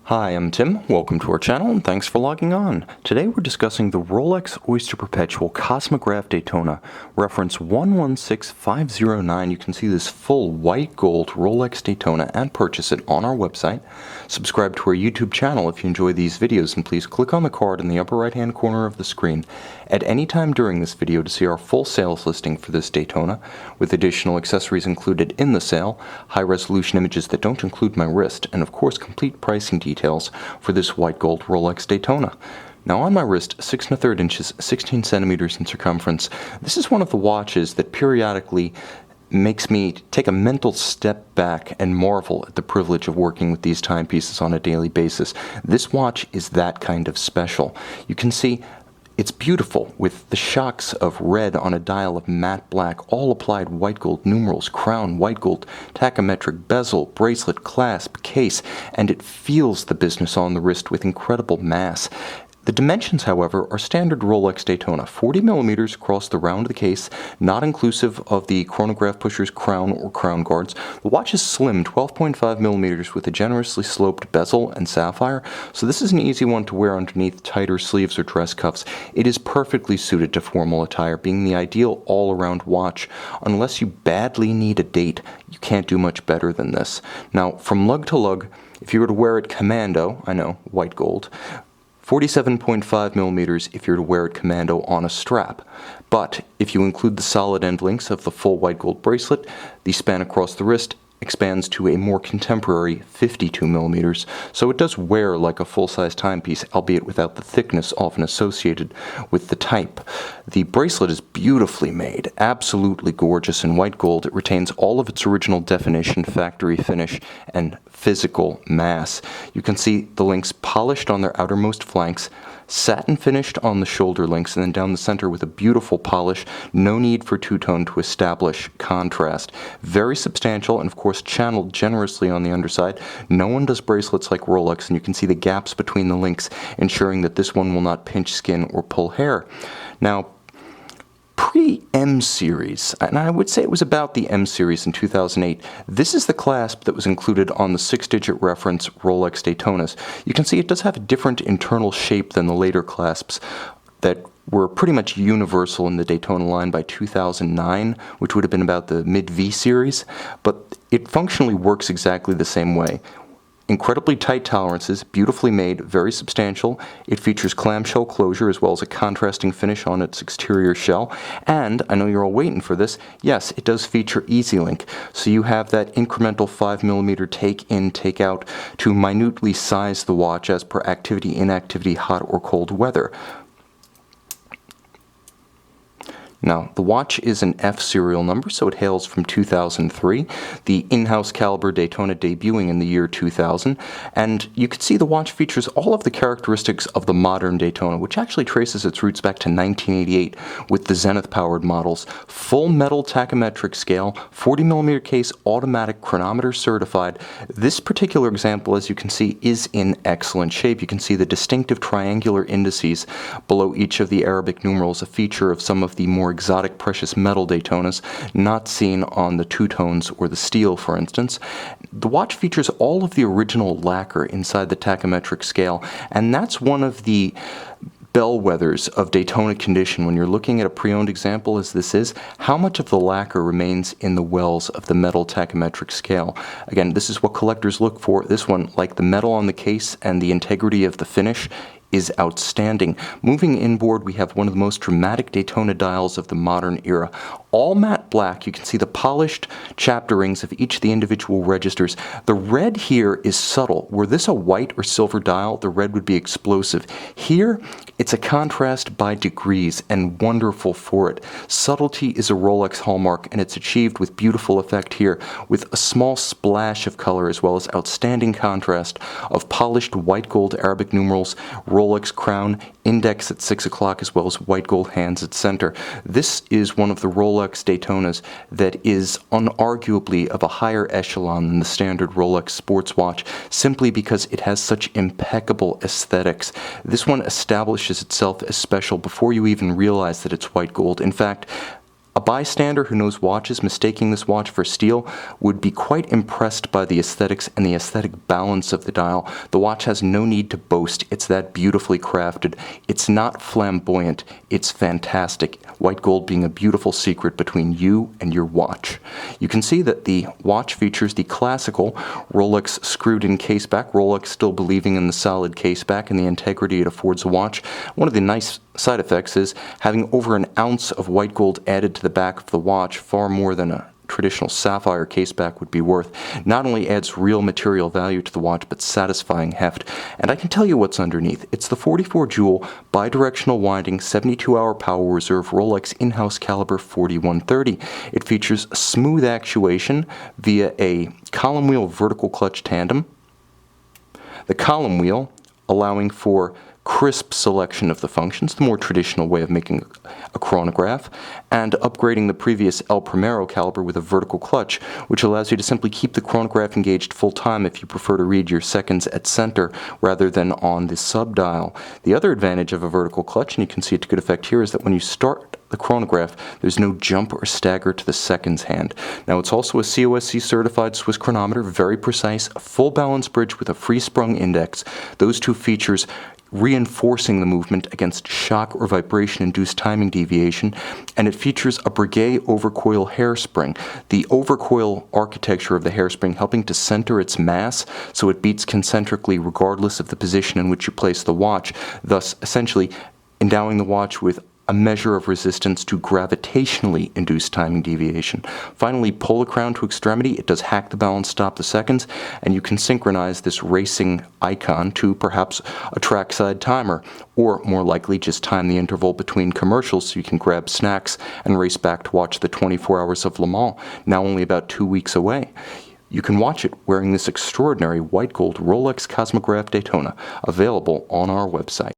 Hi, I'm Tim. Welcome to our channel and thanks for logging on. Today we're discussing the Rolex Oyster Perpetual Cosmograph Daytona, reference 116509. You can see this full white gold Rolex Daytona and purchase it on our website. Subscribe to our YouTube channel if you enjoy these videos, and please click on the card in the upper right hand corner of the screen at any time during this video to see our full sales listing for this Daytona, with additional accessories included in the sale, high resolution images that don't include my wrist, and of course complete pricing details for this white gold Rolex Daytona. Now on my wrist, 6 1/3 inches, 16 centimeters in circumference, this is one of the watches that periodically makes me take a mental step back and marvel at the privilege of working with these timepieces on a daily basis. This watch is that kind of special. You can see it's beautiful with the shocks of red on a dial of matte black, all applied white gold numerals, crown, white gold, tachymetric, bezel, bracelet, clasp, case, and it feels the business on the wrist with incredible mass. The dimensions, however, are standard Rolex Daytona, 40 millimeters across the round of the case, not inclusive of the chronograph pusher's crown or crown guards. The watch is slim, 12.5 millimeters with a generously sloped bezel and sapphire, so this is an easy one to wear underneath tighter sleeves or dress cuffs. It is perfectly suited to formal attire, being the ideal all-around watch. Unless you badly need a date, you can't do much better than this. Now, from lug to lug, if you were to wear it commando, I know, white gold, 47.5 millimeters if you're to wear it commando on a strap. But if you include the solid end links of the full white gold bracelet, the span across the wrist expands to a more contemporary 52 millimeters, so it does wear like a full-size timepiece, albeit without the thickness often associated with the type. The bracelet is beautifully made, absolutely gorgeous in white gold. It retains all of its original definition, factory finish, and physical mass. You can see the links polished on their outermost flanks, satin finished on the shoulder links, and then down the center with a beautiful polish. No need for two-tone to establish contrast. Very substantial and of course channeled generously on the underside. No one does bracelets like Rolex, and you can see the gaps between the links, ensuring that this one will not pinch skin or pull hair. Now, pre-M series, and I would say it was about the M series in 2008, this is the clasp that was included on the 6-digit reference Rolex Daytonas. You can see it does have a different internal shape than the later clasps that were pretty much universal in the Daytona line by 2009, which would have been about the mid-V series, but it functionally works exactly the same way. Incredibly tight tolerances, beautifully made, very substantial. It features clamshell closure as well as a contrasting finish on its exterior shell. And, I know you're all waiting for this, yes, it does feature Easylink. So you have that incremental 5 millimeter take in, take out to minutely size the watch as per activity, inactivity, hot or cold weather. Now, the watch is an F serial number, so it hails from 2003, the in-house caliber Daytona debuting in the year 2000, and you can see the watch features all of the characteristics of the modern Daytona, which actually traces its roots back to 1988 with the Zenith-powered models. Full metal tachymetric scale, 40 millimeter case, automatic chronometer certified. This particular example, as you can see, is in excellent shape. You can see the distinctive triangular indices below each of the Arabic numerals, a feature of some of the more exotic precious metal Daytonas, not seen on the two-tones or the steel, for instance. The watch features all of the original lacquer inside the tachymetric scale, and that's one of the bellwethers of Daytona condition when you're looking at a pre-owned example as this is, how much of the lacquer remains in the wells of the metal tachymetric scale. Again, this is what collectors look for. This one, like the metal on the case and the integrity of the finish, is outstanding. Moving inboard, we have one of the most dramatic Daytona dials of the modern era. All matte black, you can see the polished chapter rings of each of the individual registers. The red here is subtle. Were this a white or silver dial, the red would be explosive. Here, it's a contrast by degrees and wonderful for it. Subtlety is a Rolex hallmark, and it's achieved with beautiful effect here, with a small splash of color as well as outstanding contrast of polished white gold Arabic numerals, Rolex crown, index at 6 o'clock, as well as white gold hands at center. This is one of the Rolex Daytonas that is unarguably of a higher echelon than the standard Rolex sports watch, simply because it has such impeccable aesthetics. This one establishes itself as special before you even realize that it's white gold. In fact, A bystander who knows watches, mistaking this watch for steel, would be quite impressed by the aesthetics and the aesthetic balance of the dial. The watch has no need to boast. It's that beautifully crafted. It's not flamboyant. It's fantastic. White gold being a beautiful secret between you and your watch. You can see that the watch features the classical Rolex screwed-in caseback. Rolex still believing in the solid caseback and the integrity it affords a watch. One of the nice side effects is having over an ounce of white gold added to the back of the watch, far more than a traditional sapphire caseback would be worth. Not only adds real material value to the watch, but satisfying heft. And I can tell you what's underneath. It's the 44-jewel bidirectional winding 72-hour power reserve Rolex in-house caliber 4130. It features smooth actuation via a column wheel vertical clutch tandem. The column wheel allowing for crisp selection of the functions, the more traditional way of making a chronograph, and upgrading the previous El Primero caliber with a vertical clutch, which allows you to simply keep the chronograph engaged full time if you prefer to read your seconds at center rather than on the sub-dial. The other advantage of a vertical clutch, and you can see it to good effect here, is that when you start the chronograph, there's no jump or stagger to the seconds hand. Now, it's also a COSC certified Swiss chronometer, very precise, a full balance bridge with a free sprung index. Those two features reinforcing the movement against shock or vibration-induced timing deviation, and it features a Breguet overcoil hairspring. The overcoil architecture of the hairspring helping to center its mass so it beats concentrically regardless of the position in which you place the watch, thus essentially endowing the watch with a measure of resistance to gravitationally induced timing deviation. Finally, pull the crown to extremity. It does hack the balance, stop the seconds, and you can synchronize this racing icon to perhaps a trackside timer, or more likely just time the interval between commercials so you can grab snacks and race back to watch the 24 Hours of Le Mans, now only about 2 weeks away. You can watch it wearing this extraordinary white gold Rolex Cosmograph Daytona, available on our website.